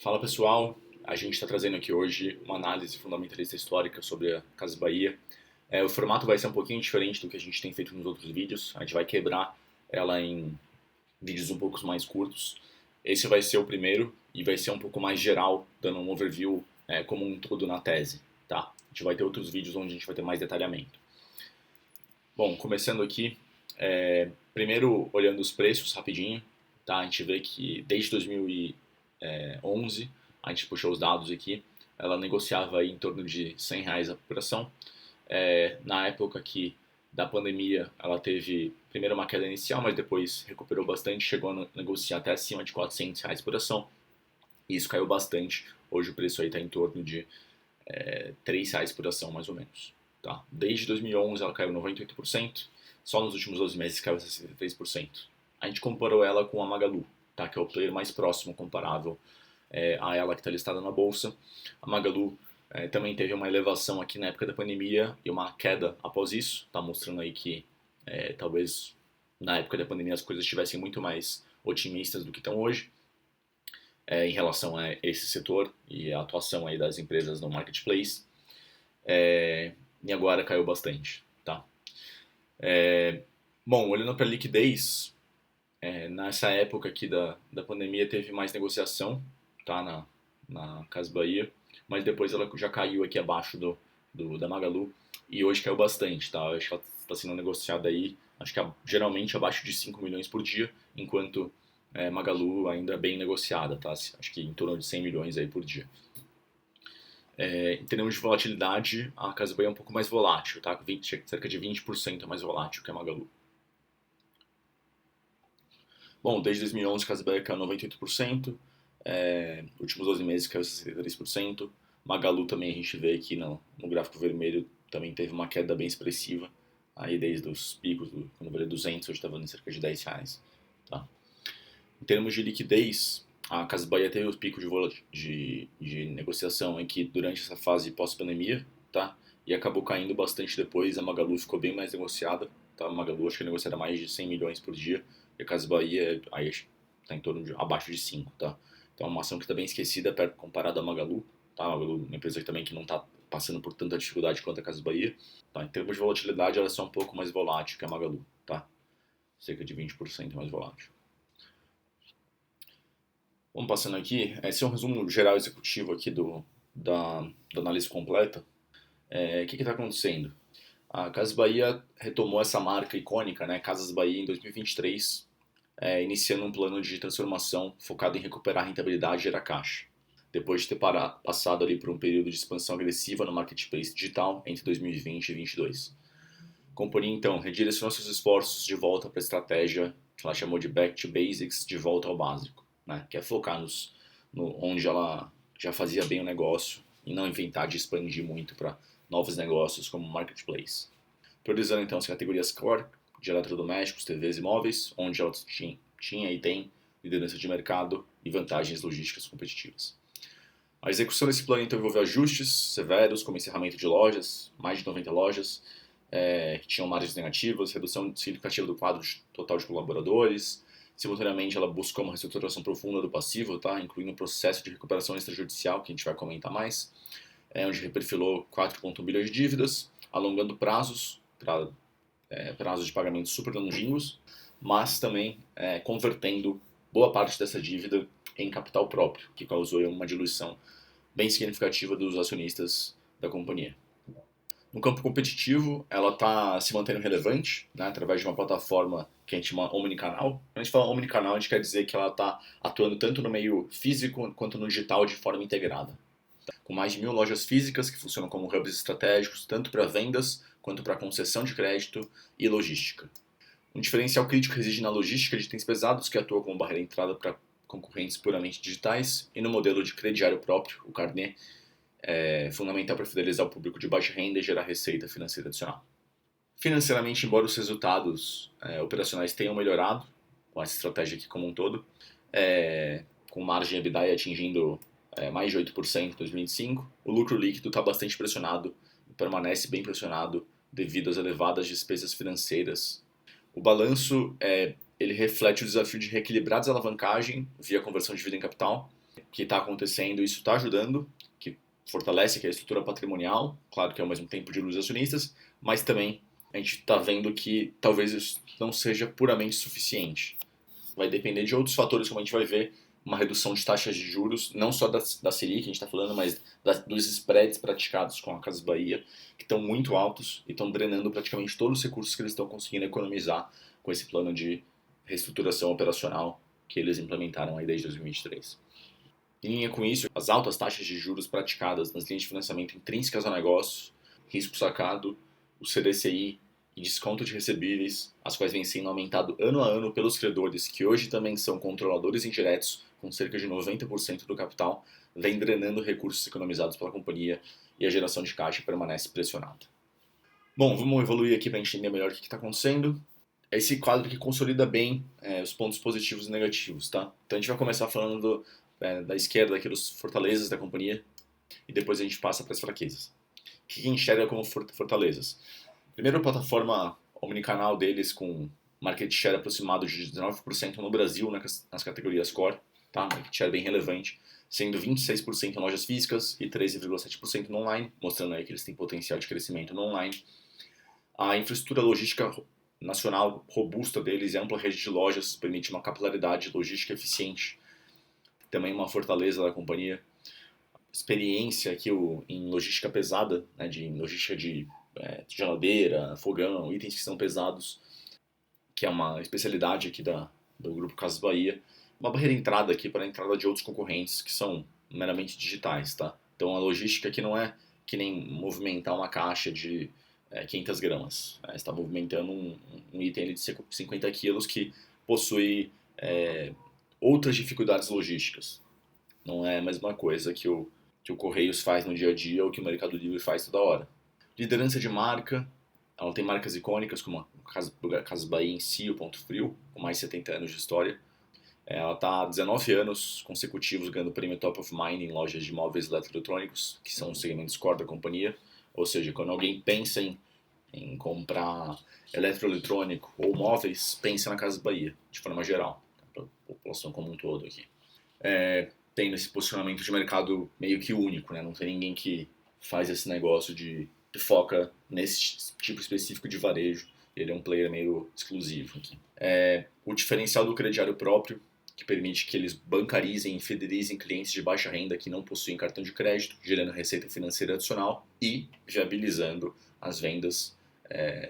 Fala pessoal, a gente está trazendo aqui hoje uma análise fundamentalista histórica sobre a Casas Bahia. O formato vai ser um pouquinho diferente do que a gente tem feito nos outros vídeos, a gente vai quebrar ela em vídeos um pouco mais curtos. Esse vai ser o primeiro e vai ser um pouco mais geral, dando um overview como um todo na tese. Tá? A gente vai ter outros vídeos onde a gente vai ter mais detalhamento. Bom, começando aqui, primeiro olhando os preços rapidinho, tá? A gente vê que desde 2011, a gente puxou os dados aqui, ela negociava aí em torno de R$ 100 por ação. Na época aqui da pandemia, ela teve primeiro uma queda inicial, mas depois recuperou bastante, chegou a negociar até acima de R$ 400 por ação. E isso caiu bastante. Hoje o preço aí está em torno de R$ 3 por ação, mais ou menos. Tá? Desde 2011 ela caiu 98%, só nos últimos 12 meses caiu 63%. A gente comparou ela com a Magalu, tá? Que é o player mais próximo, comparável a ela que está listada na bolsa. A Magalu também teve uma elevação aqui na época da pandemia e uma queda após isso, tá? Mostrando aí que talvez na época da pandemia as coisas estivessem muito mais otimistas do que estão hoje. Em relação a esse setor e a atuação aí das empresas no marketplace, e agora caiu bastante, tá? Bom, olhando para a liquidez, nessa época aqui da pandemia teve mais negociação, tá, na Casas Bahia, mas depois ela já caiu aqui abaixo da Magalu e hoje caiu bastante, tá? Acho que ela está sendo negociada aí, acho que geralmente abaixo de 5 milhões por dia, enquanto Magalu ainda é bem negociada, tá? Acho que em torno de 100 milhões aí por dia. Em termos de volatilidade, a Casas Bahia é um pouco mais volátil, tá? Cerca de 20% mais volátil que a Magalu. Bom, desde 2011 a Casas Bahia caiu 98%, últimos 12 meses caiu 63%. Magalu também a gente vê aqui no gráfico vermelho também teve uma queda bem expressiva, aí desde os picos, quando valia 200, hoje está valendo cerca de R$ 10. Tá? Em termos de liquidez, a Casas Bahia teve os picos de negociação aqui durante essa fase pós-pandemia, tá? E acabou caindo bastante depois, a Magalu ficou bem mais negociada, tá? A Magalu acho que negociada mais de 100 milhões por dia, e a Casas Bahia aí está em torno de abaixo de 5, tá? Então é uma ação que está bem esquecida comparada à Magalu, tá? A Magalu é uma empresa também que não está passando por tanta dificuldade quanto a Casas Bahia, tá? Em termos de volatilidade, ela é só um pouco mais volátil que a Magalu, tá? Cerca de 20% mais volátil. Vamos passando aqui, esse é um resumo geral executivo aqui da análise completa. O que está acontecendo? A Casas Bahia retomou essa marca icônica, né, Casas Bahia, em 2023, iniciando um plano de transformação focado em recuperar a rentabilidade e gerar caixa. Depois de ter passado ali por um período de expansão agressiva no marketplace digital entre 2020 e 2022. A companhia, então, redirecionou seus esforços de volta para a estratégia que ela chamou de Back to Basics, de volta ao básico, né, que é focar onde ela já fazia bem o negócio e não inventar de expandir muito para novos negócios como marketplace. Priorizando então as categorias core de eletrodomésticos, TVs e móveis, onde ela tinha e tem liderança de mercado e vantagens logísticas competitivas. A execução desse plano então envolveu ajustes severos, como encerramento de lojas, mais de 90 lojas, que tinham margens negativas, redução significativa do quadro total de colaboradores. Simultaneamente, ela buscou uma reestruturação profunda do passivo, tá? Incluindo um processo de recuperação extrajudicial, que a gente vai comentar mais, onde reperfilou 4,1 bilhões de dívidas, alongando prazos de pagamentos super longínquos, mas também convertendo boa parte dessa dívida em capital próprio, que causou uma diluição bem significativa dos acionistas da companhia. No campo competitivo, ela está se mantendo relevante, né, através de uma plataforma que a gente chama omnicanal. Quando a gente fala omnicanal, a gente quer dizer que ela está atuando tanto no meio físico quanto no digital de forma integrada. Com mais de 1.000 lojas físicas que funcionam como hubs estratégicos, tanto para vendas quanto para concessão de crédito e logística. Um diferencial crítico reside na logística de itens pesados, que atua como barreira de entrada para concorrentes puramente digitais, e no modelo de crediário próprio, o carnê, fundamental para fidelizar o público de baixa renda e gerar receita financeira adicional. Financeiramente, embora os resultados operacionais tenham melhorado com essa estratégia aqui como um todo, com margem EBITDA atingindo mais de 8% em 2025, o lucro líquido está bastante pressionado e permanece bem pressionado devido às elevadas despesas financeiras. O balanço ele reflete o desafio de reequilibrar a desalavancagem via conversão de dívida em capital, que está acontecendo, isso está ajudando, que fortalece aqui a estrutura patrimonial, claro que ao mesmo tempo dilui os acionistas, mas também a gente está vendo que talvez isso não seja puramente suficiente. Vai depender de outros fatores, como a gente vai ver, uma redução de taxas de juros, não só da Selic, que a gente está falando, mas dos spreads praticados com a Casas Bahia, que estão muito altos e estão drenando praticamente todos os recursos que eles estão conseguindo economizar com esse plano de reestruturação operacional que eles implementaram aí desde 2023. Em linha com isso, as altas taxas de juros praticadas nas linhas de financiamento intrínsecas ao negócio, risco sacado, o CDCI e desconto de recebíveis, as quais vêm sendo aumentado ano a ano pelos credores, que hoje também são controladores indiretos, com cerca de 90% do capital, vem drenando recursos economizados pela companhia e a geração de caixa permanece pressionada. Bom, vamos evoluir aqui para entender melhor o que está acontecendo. Esse quadro que consolida bem os pontos positivos e negativos, tá? Então a gente vai começar falando da esquerda aqui dos fortalezas da companhia e depois a gente passa para as fraquezas. O que enxerga como fortalezas? Primeiro, a plataforma omnicanal deles com market share aproximado de 19% no Brasil nas categorias core, tá? Market share bem relevante, sendo 26% em lojas físicas e 13,7% no online, mostrando aí que eles têm potencial de crescimento no online. A infraestrutura logística nacional robusta deles e a ampla rede de lojas permite uma capilaridade logística eficiente, também uma fortaleza da companhia. Experiência aqui em logística pesada, né, de logística de geladeira, fogão, itens que são pesados, que é uma especialidade aqui do Grupo Casas Bahia. Uma barreira de entrada aqui para a entrada de outros concorrentes que são meramente digitais, tá? Então a logística aqui não é que nem movimentar uma caixa de 500 gramas. Você está movimentando um item de 50 quilos que possui outras dificuldades logísticas. Não é a mesma coisa que o Correios faz no dia a dia ou que o Mercado Livre faz toda hora. Liderança de marca, ela tem marcas icônicas como a Casas Bahia em si, o Ponto Frio, com mais de 70 anos de história. Ela está há 19 anos consecutivos ganhando o prêmio Top of Mind em lojas de móveis eletroeletrônicos, que são os segmentos core da companhia. Ou seja, quando alguém pensa em comprar eletroeletrônico ou móveis, pensa na Casas Bahia, de forma geral, para a população como um todo aqui. Tem esse posicionamento de mercado meio que único, né? Não tem ninguém que faz esse negócio que foca nesse tipo específico de varejo. Ele é um player meio exclusivo aqui. O diferencial do crediário próprio, que permite que eles bancarizem e fidelizem clientes de baixa renda que não possuem cartão de crédito, gerando receita financeira adicional e viabilizando as vendas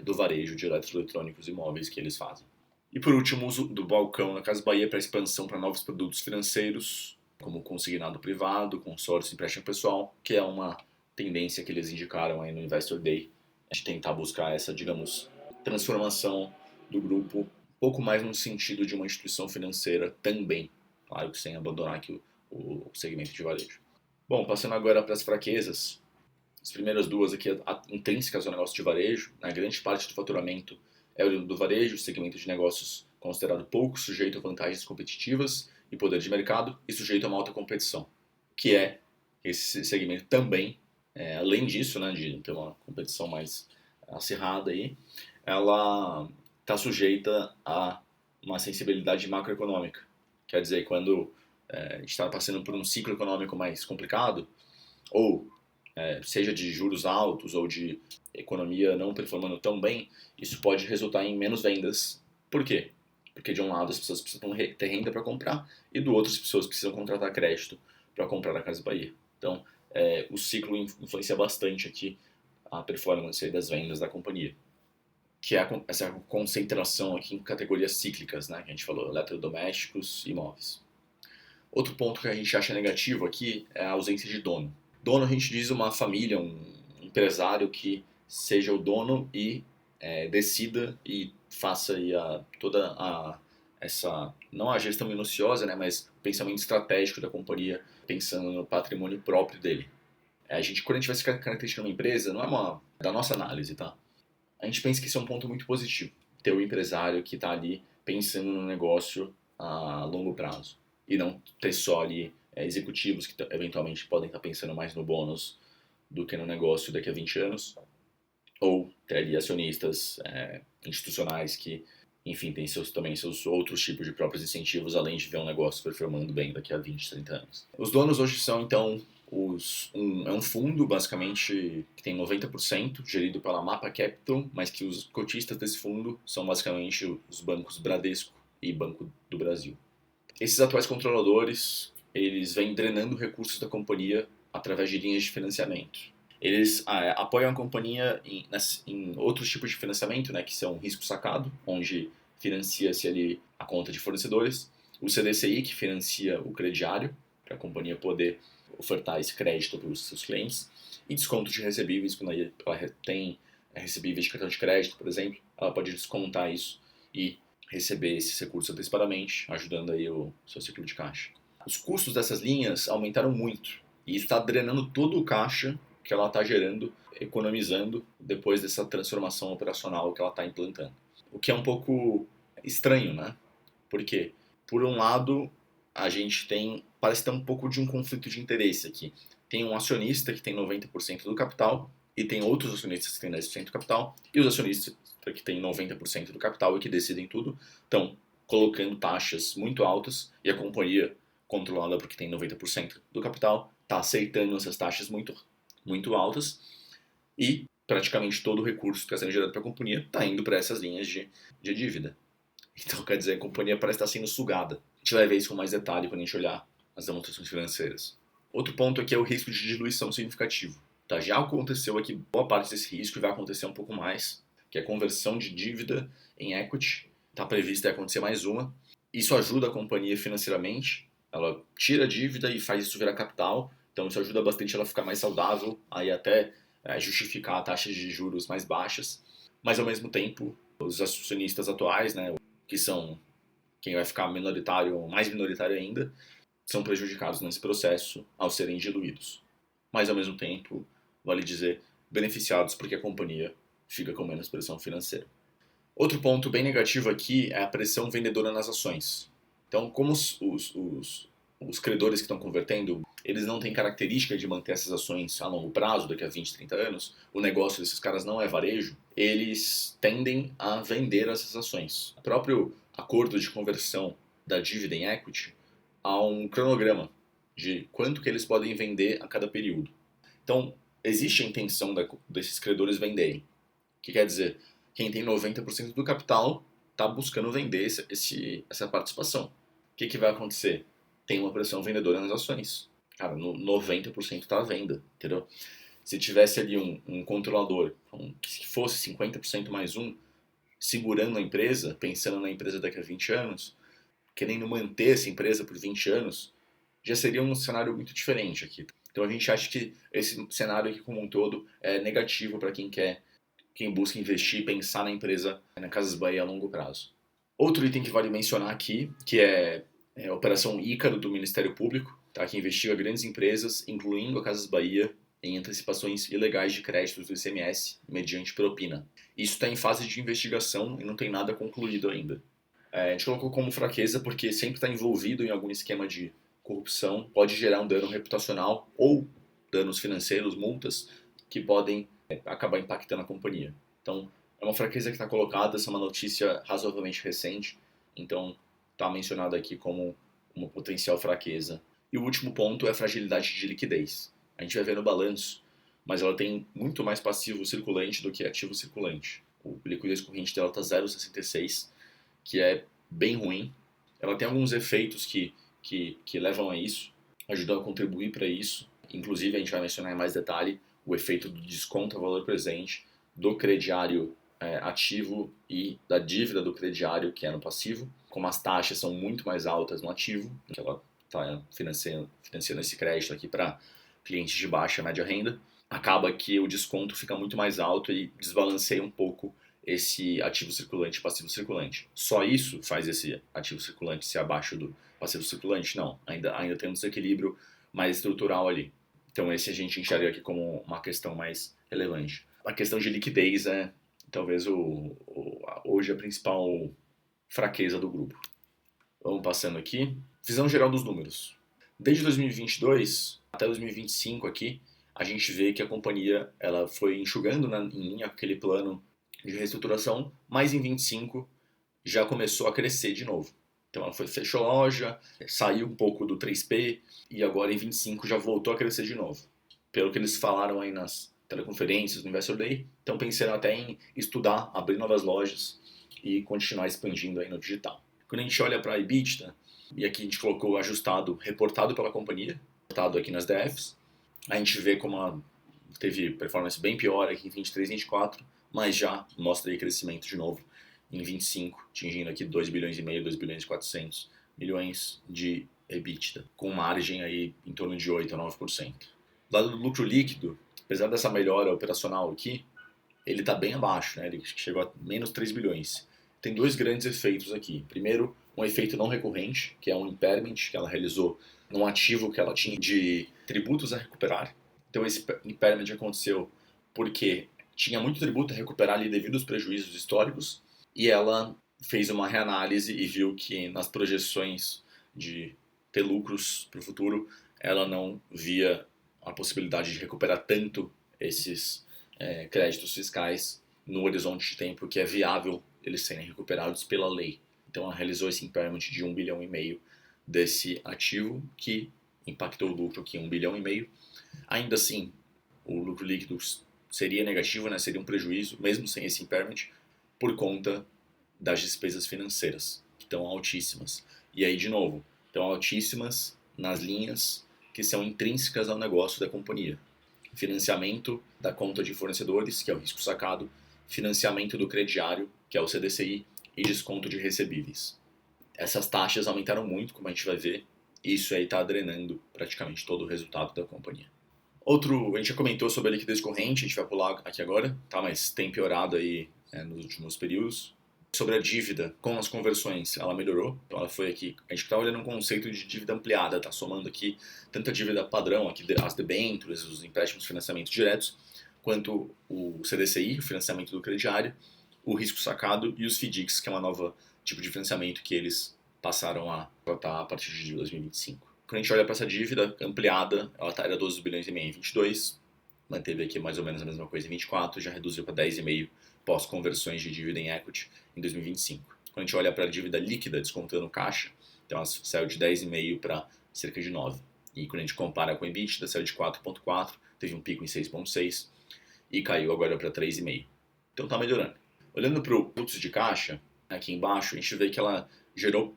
do varejo de eletroeletrônicos e móveis que eles fazem. E por último, o uso do balcão na Casas Bahia para expansão para novos produtos financeiros, como consignado privado, consórcio e empréstimo pessoal, que é uma tendência que eles indicaram aí no Investor Day, de tentar buscar essa, digamos, transformação do grupo um pouco mais no sentido de uma instituição financeira também, claro que sem abandonar aqui o segmento de varejo. Bom, passando agora para as fraquezas, as primeiras duas aqui intrínsecas ao negócio de varejo, né, grande parte do faturamento é o do varejo, segmento de negócios considerado pouco sujeito a vantagens competitivas e poder de mercado e sujeito a uma alta competição, que é esse segmento também, além disso, né, de ter uma competição mais acirrada aí, ela está sujeita a uma sensibilidade macroeconômica. Quer dizer, quando a gente está passando por um ciclo econômico mais complicado, ou seja de juros altos ou de economia não performando tão bem, isso pode resultar em menos vendas. Por quê? Porque de um lado as pessoas precisam ter renda para comprar e do outro as pessoas precisam contratar crédito para comprar a Casas Bahia. Então, o ciclo influencia bastante aqui a performance das vendas da companhia, que é essa concentração aqui em categorias cíclicas, né, que a gente falou, eletrodomésticos e imóveis. Outro ponto que a gente acha negativo aqui é a ausência de dono. Dono a gente diz uma família, um empresário que seja o dono e decida e faça aí essa, não a gestão minuciosa, né, mas o pensamento estratégico da companhia, pensando no patrimônio próprio dele. Quando a gente vai se caracterizar uma empresa, não é da nossa análise, tá? A gente pensa que isso é um ponto muito positivo, ter o empresário que está ali pensando no negócio a longo prazo e não ter só ali executivos que eventualmente podem estar pensando mais no bônus do que no negócio daqui a 20 anos, ou ter ali acionistas institucionais que enfim, tem também seus outros tipos de próprios incentivos, além de ver um negócio performando bem daqui a 20, 30 anos. Os donos hoje são, então, é um fundo, basicamente, que tem 90%, gerido pela Mapa Capital, mas que os cotistas desse fundo são, basicamente, os bancos Bradesco e Banco do Brasil. Esses atuais controladores, eles vêm drenando recursos da companhia através de linhas de financiamento. Eles apoiam a companhia em outros tipos de financiamento, né, que são risco sacado, onde financia-se ali a conta de fornecedores, o CDCI, que financia o crediário, para a companhia poder ofertar esse crédito para os seus clientes, e desconto de recebíveis, quando ela tem recebíveis de cartão de crédito, por exemplo, ela pode descontar isso e receber esses recursos antecipadamente, ajudando aí o seu ciclo de caixa. Os custos dessas linhas aumentaram muito, e isso está drenando todo o caixa que ela está gerando, economizando depois dessa transformação operacional que ela está implantando. O que é um pouco estranho, né? Porque, por um lado, a gente parece ter um pouco de um conflito de interesse aqui. Tem um acionista que tem 90% do capital e tem outros acionistas que têm 10% do capital, e os acionistas que têm 90% do capital e que decidem tudo estão colocando taxas muito altas, e a companhia, controlada porque tem 90% do capital, está aceitando essas taxas muito altas, e praticamente todo o recurso que está sendo gerado para a companhia está indo para essas linhas de dívida. Então, quer dizer, a companhia parece estar sendo sugada. A gente vai ver isso com mais detalhe quando a gente olhar as demonstrações financeiras. Outro ponto aqui é o risco de diluição significativo. Tá, já aconteceu aqui boa parte desse risco e vai acontecer um pouco mais, que é a conversão de dívida em equity. Está prevista acontecer mais uma. Isso ajuda a companhia financeiramente. Ela tira a dívida e faz isso virar capital. Então isso ajuda bastante ela a ficar mais saudável, aí até justificar taxas de juros mais baixas. Mas ao mesmo tempo, os acionistas atuais, né, que são quem vai ficar minoritário, mais minoritário ainda, são prejudicados nesse processo ao serem diluídos. Mas ao mesmo tempo, vale dizer, beneficiados porque a companhia fica com menos pressão financeira. Outro ponto bem negativo aqui é a pressão vendedora nas ações. Então, como os credores que estão convertendo, eles não têm característica de manter essas ações a longo prazo, daqui a 20, 30 anos, o negócio desses caras não é varejo, eles tendem a vender essas ações. O próprio acordo de conversão da dívida em equity há um cronograma de quanto que eles podem vender a cada período. Então, existe a intenção desses credores venderem. O que quer dizer? Quem tem 90% do capital está buscando vender essa participação. O que vai acontecer? Tem uma pressão vendedora nas ações. Cara, 90% está à venda, entendeu? Se tivesse ali um controlador, que fosse 50% mais um, segurando a empresa, pensando na empresa daqui a 20 anos, querendo manter essa empresa por 20 anos, já seria um cenário muito diferente aqui. Então a gente acha que esse cenário aqui como um todo é negativo para quem busca investir e pensar na empresa, na Casas Bahia a longo prazo. Outro item que vale mencionar aqui, que é a Operação Ícaro do Ministério Público, tá, que investiga grandes empresas, incluindo a Casas Bahia, em antecipações ilegais de créditos do ICMS, mediante propina. Isso está em fase de investigação e não tem nada concluído ainda. A gente colocou como fraqueza porque sempre está envolvido em algum esquema de corrupção, pode gerar um dano reputacional ou danos financeiros, multas, que podem acabar impactando a companhia. Então, é uma fraqueza que está colocada, essa é uma notícia razoavelmente recente, então está mencionada aqui como uma potencial fraqueza. E o último ponto é a fragilidade de liquidez. A gente vai ver no balanço, mas ela tem muito mais passivo circulante do que ativo circulante. O liquidez corrente dela está 0,66, que é bem ruim. Ela tem alguns efeitos que levam a isso, ajudam a contribuir para isso. Inclusive, a gente vai mencionar em mais detalhe o efeito do desconto a valor presente, do crediário ativo e da dívida do crediário, que é no passivo. Como as taxas são muito mais altas no ativo, que ela está financiando esse crédito aqui para clientes de baixa e média renda, acaba que o desconto fica muito mais alto e desbalanceia um pouco esse ativo circulante e passivo circulante. Só isso faz esse ativo circulante ser abaixo do passivo circulante? Não, ainda tem um desequilíbrio mais estrutural ali. Então esse a gente enxerga aqui como uma questão mais relevante. A questão de liquidez é talvez hoje a principal fraqueza do grupo. Vamos passando aqui. Visão geral dos números. Desde 2022 até 2025 aqui, a gente vê que a companhia ela foi enxugando em linha aquele plano de reestruturação, mas em 25 já começou a crescer de novo. Então ela fechou a loja, saiu um pouco do 3P e agora em 25 já voltou a crescer de novo. Pelo que eles falaram aí nas teleconferências, no Investor Day, estão pensando até em estudar, abrir novas lojas e continuar expandindo aí no digital. Quando a gente olha para a EBITDA, e aqui a gente colocou ajustado, reportado pela companhia, reportado aqui nas DFs, a gente vê como ela teve performance bem pior aqui em 23 e 24, mas já mostra aí crescimento de novo em 25, atingindo aqui 2 bilhões e meio, 2 bilhões e 400 milhões de EBITDA, com margem aí em torno de 8 a 9%. Do lado do lucro líquido, apesar dessa melhora operacional aqui, ele está bem abaixo, né? Ele chegou a menos 3 bilhões. Tem dois grandes efeitos aqui. Primeiro, um efeito não recorrente, que é um impairment que ela realizou num ativo que ela tinha de tributos a recuperar. Então esse impairment aconteceu porque tinha muito tributo a recuperar ali devido aos prejuízos históricos e ela fez uma reanálise e viu que nas projeções de ter lucros para o futuro, ela não via a possibilidade de recuperar tanto esses créditos fiscais no horizonte de tempo que é viável eles serem recuperados pela lei. Então ela realizou esse impairment de 1,5 bilhão desse ativo que impactou o lucro aqui 1,5 bilhão. Ainda assim, o lucro líquido seria negativo, né? Seria um prejuízo, mesmo sem esse impairment, por conta das despesas financeiras, que estão altíssimas. E aí, de novo, estão altíssimas nas linhas que são intrínsecas ao negócio da companhia. Financiamento da conta de fornecedores, que é o risco sacado, financiamento do crediário, que é o CDCI, e desconto de recebíveis. Essas taxas aumentaram muito, como a gente vai ver, e isso aí está drenando praticamente todo o resultado da companhia. A gente já comentou sobre a liquidez corrente, a gente vai pular aqui agora, tá? Mas tem piorado aí nos últimos períodos. Sobre a dívida, com as conversões, ela melhorou. Então ela foi aqui, a gente está olhando um conceito de dívida ampliada, tá? Somando aqui tanto a dívida padrão, aqui as debêntures, os empréstimos de financiamento diretos, quanto o CDCI, o financiamento do crediário, o risco sacado e os FDICs, que é uma nova tipo de financiamento que eles passaram a tratar a partir de 2025. Quando a gente olha para essa dívida ampliada, ela era 12 bilhões e meio em 22, manteve aqui mais ou menos a mesma coisa em 24, já reduziu para 10,5 pós-conversões de dívida em equity em 2025. Quando a gente olha para a dívida líquida, descontando caixa, então ela saiu de 10,5 para cerca de 9. E quando a gente compara com o EBITDA, saiu de 4,4, teve um pico em 6,6 e caiu agora para 3,5. Então está melhorando. Olhando para o fluxo de caixa, aqui embaixo, a gente vê que ela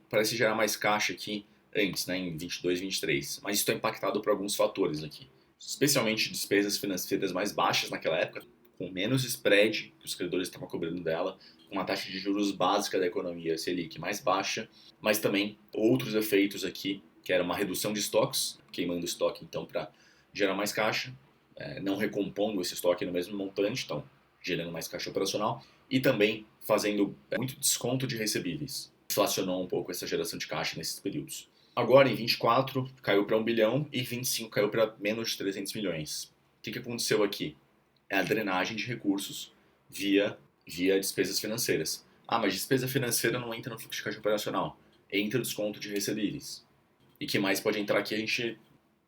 parece gerar mais caixa aqui antes, né, em 22 e 23. Mas isso está impactado por alguns fatores aqui. Especialmente despesas financeiras mais baixas naquela época, com menos spread que os credores estavam cobrando dela, com uma taxa de juros básica da economia, Selic, mais baixa, mas também outros efeitos aqui, que era uma redução de estoques, queimando estoque então para gerar mais caixa, não recompondo esse estoque no mesmo montante, então gerando mais caixa operacional, e também fazendo muito desconto de recebíveis. Inflacionou um pouco essa geração de caixa nesses períodos. Agora, em 24, caiu para 1 bilhão e 25 caiu para menos de 300 milhões. O que aconteceu aqui? É a drenagem de recursos via despesas financeiras. Ah, mas despesa financeira não entra no fluxo de caixa operacional. Entra o desconto de recebíveis. E que mais pode entrar aqui a gente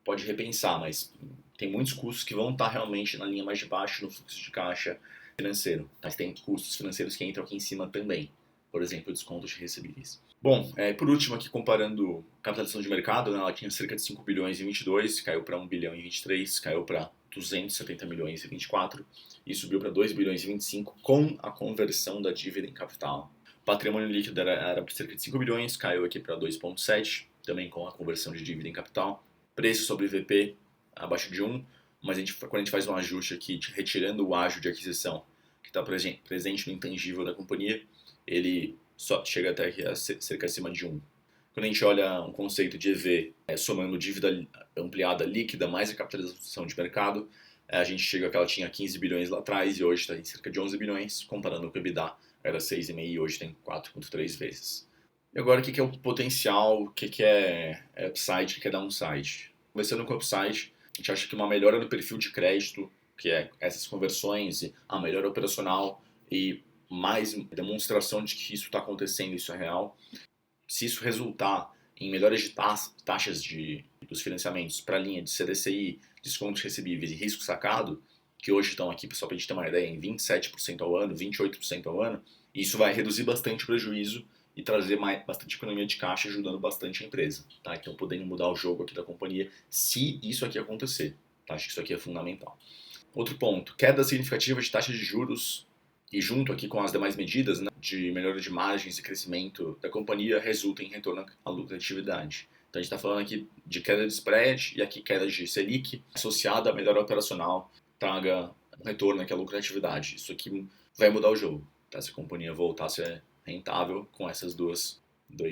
pode repensar, mas tem muitos custos que vão estar realmente na linha mais de baixo no fluxo de caixa financeiro. Mas tem custos financeiros que entram aqui em cima também. Por exemplo, descontos de recebíveis. Bom, por último aqui comparando capitalização de mercado, né, ela tinha cerca de 5 bilhões em 22, caiu para 1 bilhão em 23, caiu para 270 milhões em 24 e subiu para 2 bilhões em 25 com a conversão da dívida em capital. O patrimônio líquido era cerca de 5 bilhões, caiu aqui para 2,7, também com a conversão de dívida em capital. Preço sobre VP abaixo de 1, mas quando a gente faz um ajuste aqui, retirando o ágio de aquisição que está presente no intangível da companhia, ele só chega até aqui a cerca acima de 1. Quando a gente olha um conceito de EV, somando dívida ampliada líquida mais a capitalização de mercado, a gente chega que ela tinha 15 bilhões lá atrás e hoje está em cerca de 11 bilhões, comparando com o EBITDA, era 6,5 e hoje tem 4,3 vezes. E agora o que é o potencial, o que é upside, o que é downside? Começando com o upside, a gente acha que uma melhora no perfil de crédito, que é essas conversões, e a melhora operacional e mais demonstração de que isso está acontecendo, isso é real. Se isso resultar em melhores de taxas dos financiamentos para a linha de CDCI, descontos recebíveis e risco sacado, que hoje estão aqui, só para a gente ter uma ideia, em 27% ao ano, 28% ao ano, Isso vai reduzir bastante o prejuízo e trazer bastante economia de caixa, ajudando bastante a empresa, tá? Então, podendo mudar o jogo aqui da companhia, se isso aqui acontecer, tá? Acho que isso aqui é fundamental. Outro ponto, queda significativa de taxas de juros e junto aqui com as demais medidas, né, de melhora de margens e crescimento da companhia resulta em retorno à lucratividade. Então a gente está falando aqui de queda de spread e aqui queda de Selic associada à melhora operacional traga um retorno aqui à lucratividade. Isso aqui vai mudar o jogo, tá? Se a companhia voltar a ser rentável com essas dois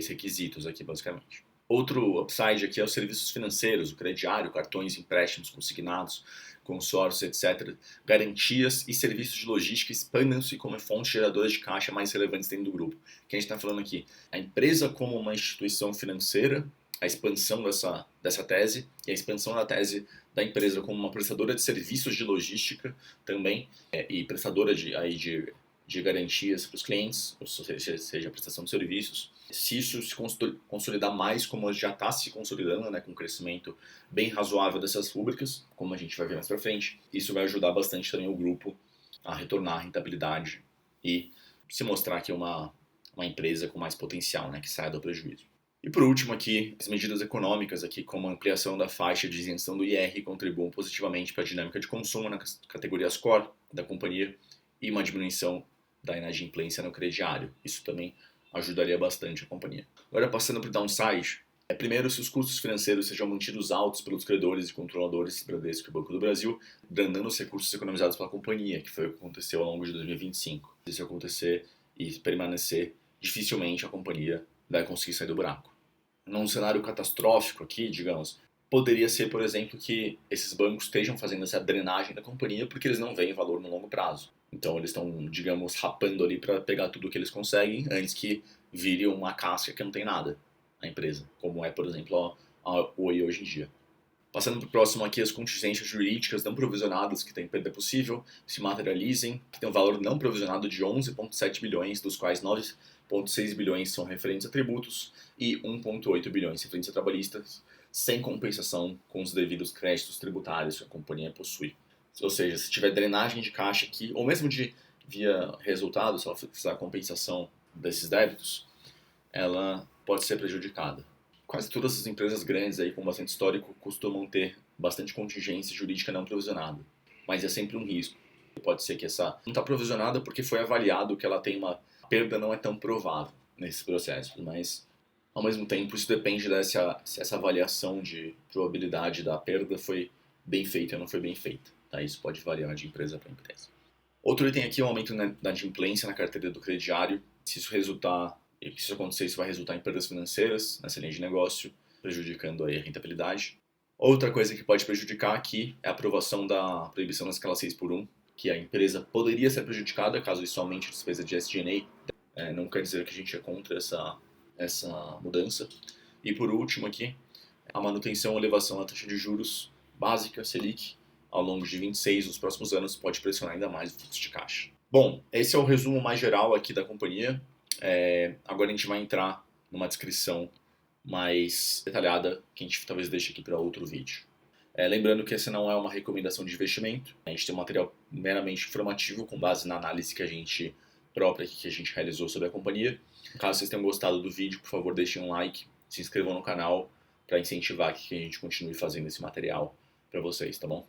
requisitos aqui basicamente. Outro upside aqui é os serviços financeiros, o crediário, cartões, empréstimos consignados, consórcios, etc. Garantias e serviços de logística expandam-se como fontes geradoras de caixa mais relevantes dentro do grupo. Que a gente está falando aqui, a empresa como uma instituição financeira, a expansão dessa tese e a expansão da tese da empresa como uma prestadora de serviços de logística também e prestadora de garantias para os clientes, ou seja, a prestação de serviços. Se isso se consolidar mais, como já está se consolidando, né, com um crescimento bem razoável dessas rubricas, como a gente vai ver mais para frente, isso vai ajudar bastante também o grupo a retornar à rentabilidade e se mostrar que é uma empresa com mais potencial, né, que saia do prejuízo. E por último aqui, as medidas econômicas aqui, como a ampliação da faixa de isenção do IR, contribuem positivamente para a dinâmica de consumo nas categorias core da companhia e uma diminuição da inadimplência no crediário. Isso também ajudaria bastante a companhia. Agora passando para o downside, primeiro, se os custos financeiros sejam mantidos altos pelos credores e controladores Bradesco e Banco do Brasil, drenando os recursos economizados pela companhia, que foi o que aconteceu ao longo de 2025. Se isso acontecer e permanecer, dificilmente a companhia vai conseguir sair do buraco. Num cenário catastrófico aqui, digamos, poderia ser, por exemplo, que esses bancos estejam fazendo essa drenagem da companhia porque eles não veem valor no longo prazo. Então eles estão, digamos, rapando ali para pegar tudo que eles conseguem antes que vire uma casca que não tem nada a empresa, como é, por exemplo, a Oi hoje em dia. Passando para o próximo aqui, as contingências jurídicas não provisionadas que têm perda possível se materializem, que tem um valor não provisionado de 11,7 bilhões, dos quais 9,6 bilhões são referentes a tributos e 1,8 bilhões referentes a trabalhistas, sem compensação com os devidos créditos tributários que a companhia possui. Ou seja, se tiver drenagem de caixa aqui, ou mesmo via resultado, se ela fizer a compensação desses débitos, ela pode ser prejudicada. Quase todas as empresas grandes aí com bastante histórico costumam ter bastante contingência jurídica não provisionada, mas é sempre um risco. Pode ser que essa não está provisionada porque foi avaliado que ela tem uma perda não é tão provável nesse processo, mas ao mesmo tempo isso depende se essa avaliação de probabilidade da perda foi bem feita ou não foi bem feita. Tá? Isso pode variar de empresa para empresa. Outro item aqui é o aumento da adimplência na carteira do crediário. Se isso acontecer, isso vai resultar em perdas financeiras nessa linha de negócio, prejudicando aí a rentabilidade. Outra coisa que pode prejudicar aqui é a aprovação da proibição da escala 6x1, que a empresa poderia ser prejudicada caso isso aumente a despesa de SG&A. Não quer dizer que a gente é contra essa mudança. E por último aqui, a manutenção ou elevação da taxa de juros básica, Selic, ao longo de 26 nos próximos anos, pode pressionar ainda mais o fluxo de caixa. Bom, esse é o resumo mais geral aqui da companhia. Agora a gente vai entrar numa descrição mais detalhada, que a gente talvez deixe aqui para outro vídeo. Lembrando que essa não é uma recomendação de investimento, a gente tem um material meramente informativo com base na análise que a gente realizou sobre a companhia. Caso vocês tenham gostado do vídeo, por favor deixem um like, se inscrevam no canal para incentivar que a gente continue fazendo esse material para vocês, tá bom?